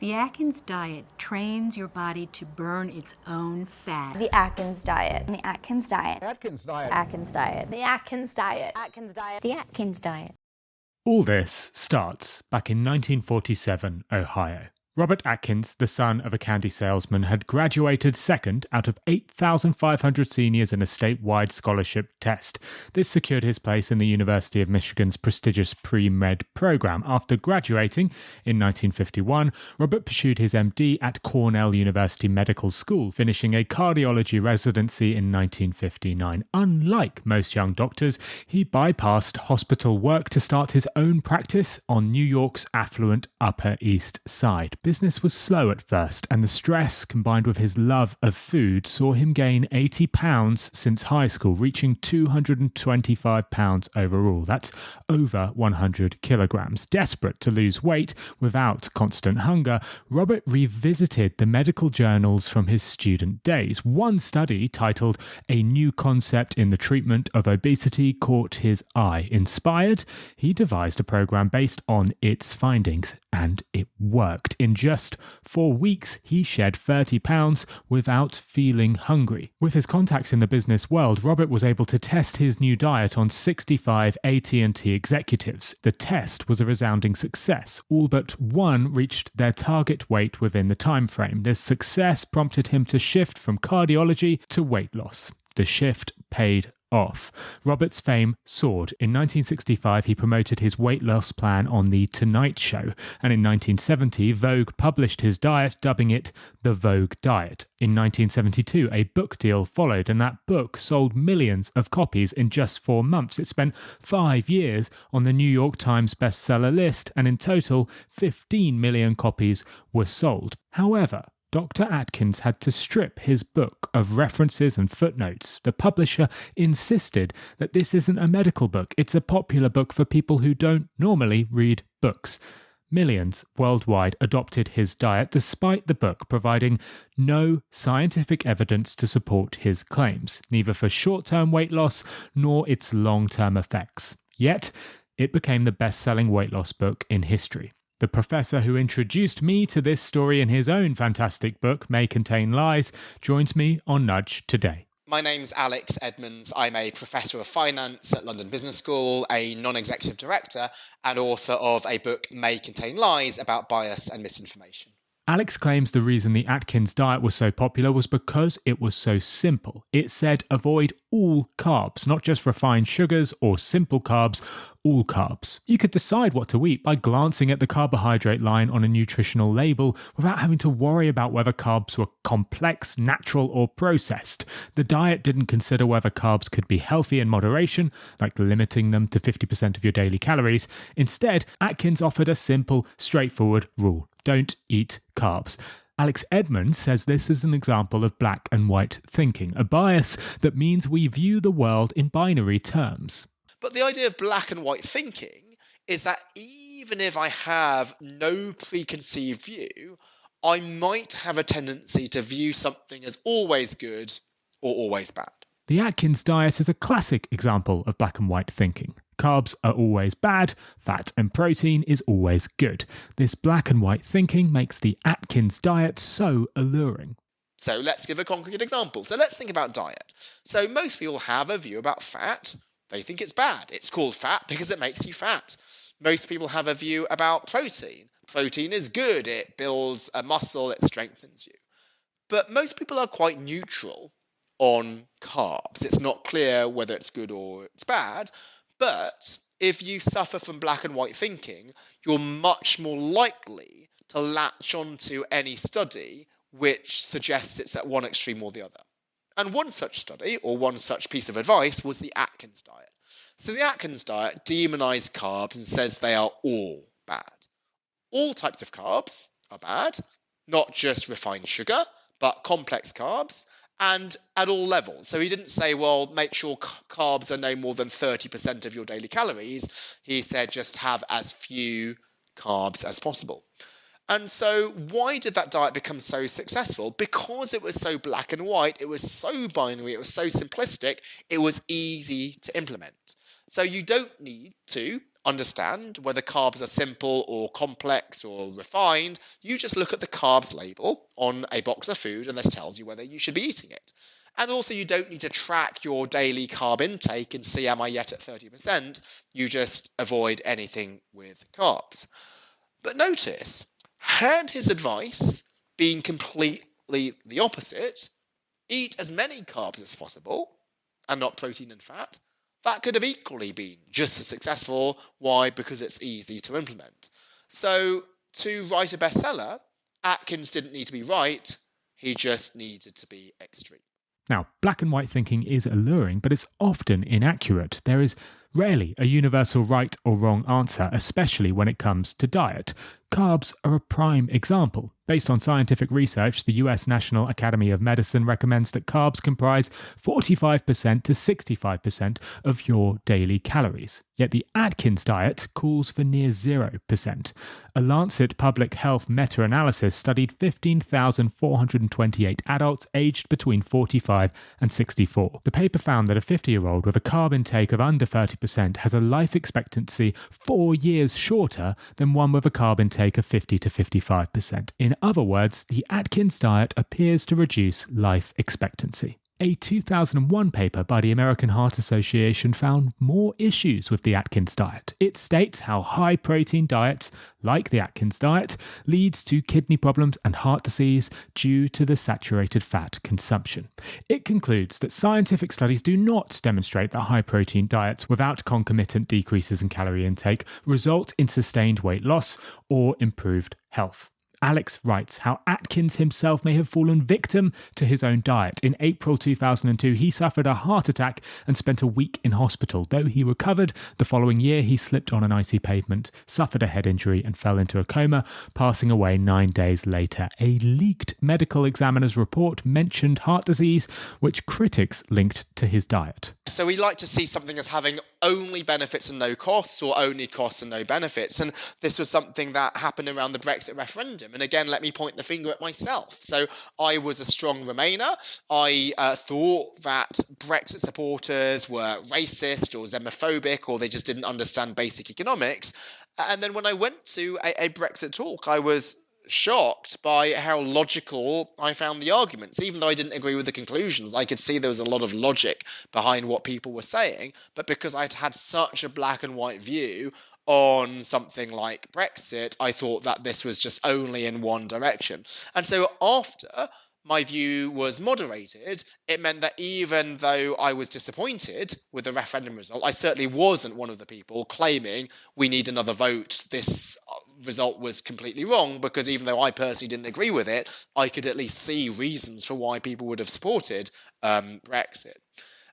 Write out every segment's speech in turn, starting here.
The Atkins diet trains your body to burn its own fat. The Atkins diet. The Atkins diet. Atkins diet. Atkins diet. The Atkins diet. Atkins diet. The Atkins diet. All this starts back in 1947, Ohio. Robert Atkins, the son of a candy salesman, had graduated second out of 8,500 seniors in a statewide scholarship test. This secured his place in the University of Michigan's prestigious pre-med program. After graduating in 1951, Robert pursued his MD at Cornell University Medical School, finishing a cardiology residency in 1959. Unlike most young doctors, he bypassed hospital work to start his own practice on New York's affluent Upper East Side. Business was slow at first, and the stress, combined with his love of food, saw him gain 80 pounds since high school, reaching 225 pounds overall. That's over 100 kilograms. Desperate to lose weight without constant hunger, Robert revisited the medical journals from his student days. One study, titled "A New Concept in the Treatment of Obesity," caught his eye. Inspired, he devised a program based on its findings, and it worked. In just 4 weeks, he shed 30 pounds without feeling hungry. With his contacts in the business world, Robert was able to test his new diet on 65 AT&T executives. The test was a resounding success. All but one reached their target weight within the time frame. This success prompted him to shift from cardiology to weight loss. The shift paid off. Robert's fame soared. In 1965, he promoted his weight loss plan on The Tonight Show, and in 1970, Vogue published his diet, dubbing it the Vogue Diet. In 1972, a book deal followed, and that book sold millions of copies in just 4 months. It spent 5 years on the New York Times bestseller list, and in total, 15 million copies were sold. However, Dr. Atkins had to strip his book of references and footnotes. The publisher insisted that this isn't a medical book, it's a popular book for people who don't normally read books. Millions worldwide adopted his diet, despite the book providing no scientific evidence to support his claims, neither for short-term weight loss nor its long-term effects. Yet, it became the best-selling weight loss book in history. The professor who introduced me to this story in his own fantastic book, May Contain Lies, joins me on Nudge today. My name's Alex Edmans. I'm a professor of finance at London Business School, a non-executive director, and author of a book, May Contain Lies, about bias and misinformation. Alex claims the reason the Atkins diet was so popular was because it was so simple. It said avoid all carbs, not just refined sugars or simple carbs, all carbs. You could decide what to eat by glancing at the carbohydrate line on a nutritional label without having to worry about whether carbs were complex, natural, or processed. The diet didn't consider whether carbs could be healthy in moderation, like limiting them to 50% of your daily calories. Instead, Atkins offered a simple, straightforward rule. Don't eat carbs. Alex Edmans says this is an example of black and white thinking, a bias that means we view the world in binary terms. But the idea of black and white thinking is that even if I have no preconceived view, I might have a tendency to view something as always good or always bad. The Atkins diet is a classic example of black and white thinking. Carbs are always bad, fat and protein is always good. This black and white thinking makes the Atkins diet so alluring. So let's give a concrete example. So let's think about diet. So most people have a view about fat. They think it's bad. It's called fat because it makes you fat. Most people have a view about protein. Protein is good. It builds a muscle. It strengthens you. But most people are quite neutral on carbs. It's not clear whether it's good or it's bad. But if you suffer from black and white thinking, you're much more likely to latch onto any study which suggests it's at one extreme or the other. And one such study, or one such piece of advice, was the Atkins diet. So the Atkins diet demonized carbs and says they are all bad. All types of carbs are bad, not just refined sugar, but complex carbs, and at all levels. So he didn't say, well, make sure carbs are no more than 30% of your daily calories. He said just have as few carbs as possible. And so why did that diet become so successful? Because it was so black and white, it was so binary, it was so simplistic, it was easy to implement. So you don't need to understand whether carbs are simple or complex or refined, you just look at the carbs label on a box of food and this tells you whether you should be eating it. And also you don't need to track your daily carb intake and see, am I yet at 30%? You just avoid anything with carbs. But notice, had his advice been completely the opposite, eat as many carbs as possible and not protein and fat, that could have equally been just as successful. Why? Because it's easy to implement. So to write a bestseller, Atkins didn't need to be right, he just needed to be extreme. Now, black and white thinking is alluring, but it's often inaccurate. There is rarely a universal right or wrong answer, especially when it comes to diet. Carbs are a prime example. Based on scientific research, the US National Academy of Medicine recommends that carbs comprise 45% to 65% of your daily calories. Yet the Atkins diet calls for near 0%. A Lancet Public Health meta-analysis studied 15,428 adults aged between 45 and 64. The paper found that a 50-year-old with a carb intake of under 30% has a life expectancy 4 years shorter than one with a carb intake of 50 to 55%. In other words, the Atkins diet appears to reduce life expectancy. A 2001 paper by the American Heart Association found more issues with the Atkins diet. It states how high-protein diets, like the Atkins diet, leads to kidney problems and heart disease due to the saturated fat consumption. It concludes that scientific studies do not demonstrate that high-protein diets without concomitant decreases in calorie intake result in sustained weight loss or improved health. Alex writes how Atkins himself may have fallen victim to his own diet. In April 2002, he suffered a heart attack and spent a week in hospital. Though he recovered, the following year he slipped on an icy pavement, suffered a head injury and fell into a coma, passing away 9 days later. A leaked medical examiner's report mentioned heart disease, which critics linked to his diet. So we like to see something as having only benefits and no costs, or only costs and no benefits. And this was something that happened around the Brexit referendum. And again, let me point the finger at myself. So I was a strong Remainer. I thought that Brexit supporters were racist or xenophobic, or they just didn't understand basic economics. And then when I went to a Brexit talk, I was shocked by how logical I found the arguments. Even though I didn't agree with the conclusions, I could see there was a lot of logic behind what people were saying. But because I'd had such a black and white view on something like Brexit, I thought that this was just only in one direction. And so after my view was moderated, it meant that even though I was disappointed with the referendum result, I certainly wasn't one of the people claiming we need another vote. This result was completely wrong, because even though I personally didn't agree with it, I could at least see reasons for why people would have supported Brexit.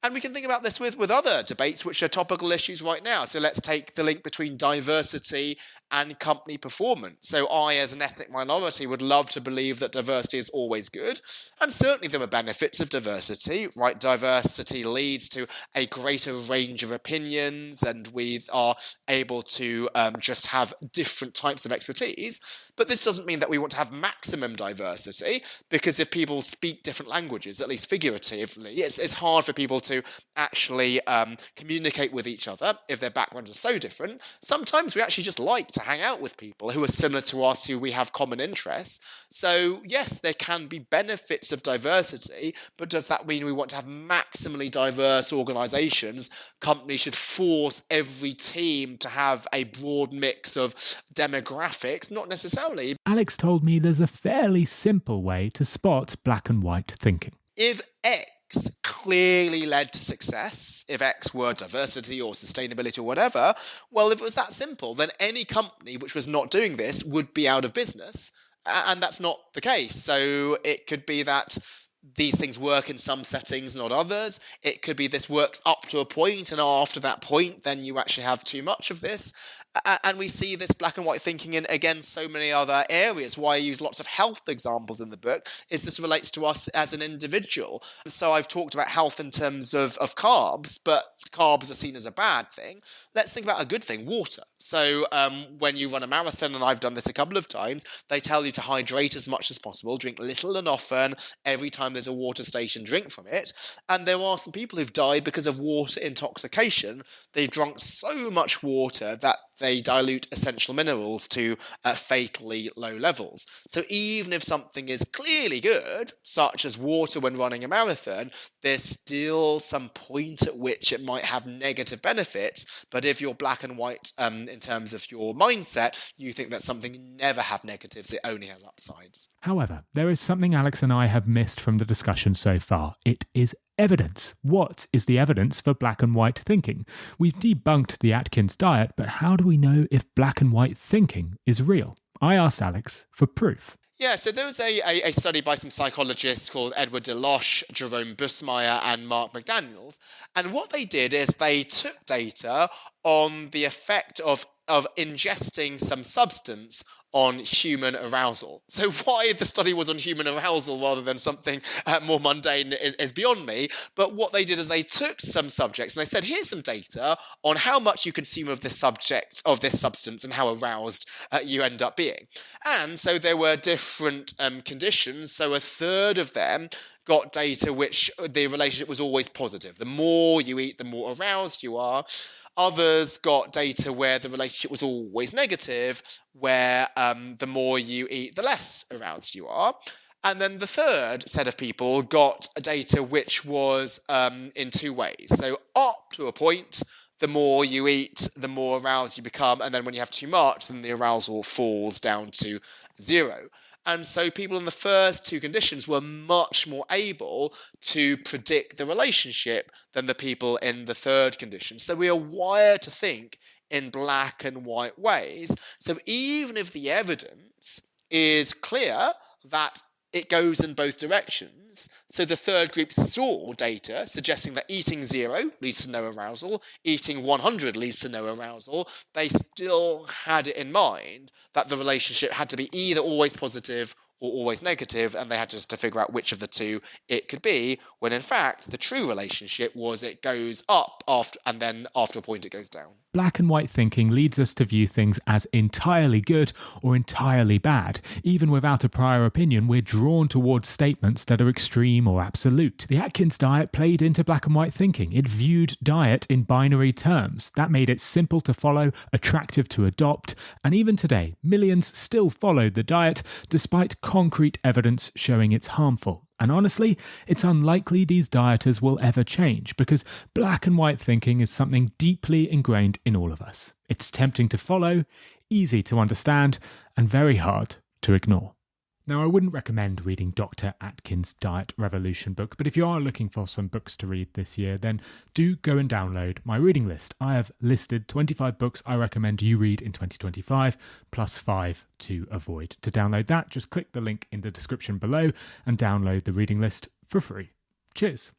And we can think about this with other debates which are topical issues right now. So let's take the link between diversity and company performance. So I, as an ethnic minority, would love to believe that diversity is always good. And certainly there are benefits of diversity, right? Diversity leads to a greater range of opinions, and we are able to just have different types of expertise. But this doesn't mean that we want to have maximum diversity, because if people speak different languages, at least figuratively, it's hard for people to actually communicate with each other if their backgrounds are so different. Sometimes we actually just like to hang out with people who are similar to us, who we have common interests. So yes, there can be benefits of diversity, but does that mean we want to have maximally diverse organizations? Companies should force every team to have a broad mix of demographics? Not necessarily. Alex told me there's a fairly simple way to spot black and white thinking. If X clearly led to success, if X were diversity or sustainability or whatever, well, if it was that simple, then any company which was not doing this would be out of business. And that's not the case. So it could be that these things work in some settings, not others. It could be this works up to a point, and after that point, then you actually have too much of this. And we see this black and white thinking in, again, so many other areas. Why I use lots of health examples in the book is this relates to us as an individual. So I've talked about health in terms of carbs, but carbs are seen as a bad thing. Let's think about a good thing, water. So when you run a marathon, and I've done this a couple of times, they tell you to hydrate as much as possible, drink little and often. Every time there's a water station, drink from it. And there are some people who've died because of water intoxication. They've drunk so much water that they dilute essential minerals to fatally low levels. So even if something is clearly good, such as water when running a marathon, there's still some point at which it might have negative benefits. But if you're black and white in terms of your mindset, you think that something never have negatives, it only has upsides. However, there is something Alex and I have missed from the discussion so far. It is evidence. What is the evidence for black and white thinking? We've debunked the Atkins diet, but how do we know if black and white thinking is real? I asked Alex for proof. Yeah, so there was a study by some psychologists called Edward DeLosh, Jerome Busemeyer and Mark McDaniel. And what they did is they took data on the effect of ingesting some substance on human arousal. So why the study was on human arousal rather than something more mundane is beyond me. But what they did is they took some subjects and they said, here's some data on how much you consume of this substance and how aroused you end up being. And so there were different conditions. So a third of them got data which the relationship was always positive. The more you eat, the more aroused you are. Others got data where the relationship was always negative, where the more you eat, the less aroused you are. And then the third set of people got data which was in two ways. So up to a point, the more you eat, the more aroused you become. And then when you have too much, then the arousal falls down to zero. And so people in the first two conditions were much more able to predict the relationship than the people in the third condition. So we are wired to think in black and white ways. So even if the evidence is clear that it goes in both directions, so the third group saw data suggesting that eating 0 leads to no arousal, eating 100 leads to no arousal, they still had it in mind that the relationship had to be either always positive or always negative, and they had just to figure out which of the two it could be, when in fact the true relationship was it goes up and then after a point it goes down. Black and white thinking leads us to view things as entirely good or entirely bad. Even without a prior opinion, we're drawn towards statements that are extreme or absolute. The Atkins diet played into black and white thinking. It viewed diet in binary terms. That made it simple to follow, attractive to adopt, and even today, millions still followed the diet despite concrete evidence showing it's harmful. And honestly, it's unlikely these dieters will ever change because black and white thinking is something deeply ingrained in all of us. It's tempting to follow, easy to understand, and very hard to ignore. Now, I wouldn't recommend reading Dr. Atkins' Diet Revolution book, but if you are looking for some books to read this year, then do go and download my reading list. I have listed 25 books I recommend you read in 2025, plus 5 to avoid. To download that, just click the link in the description below and download the reading list for free. Cheers.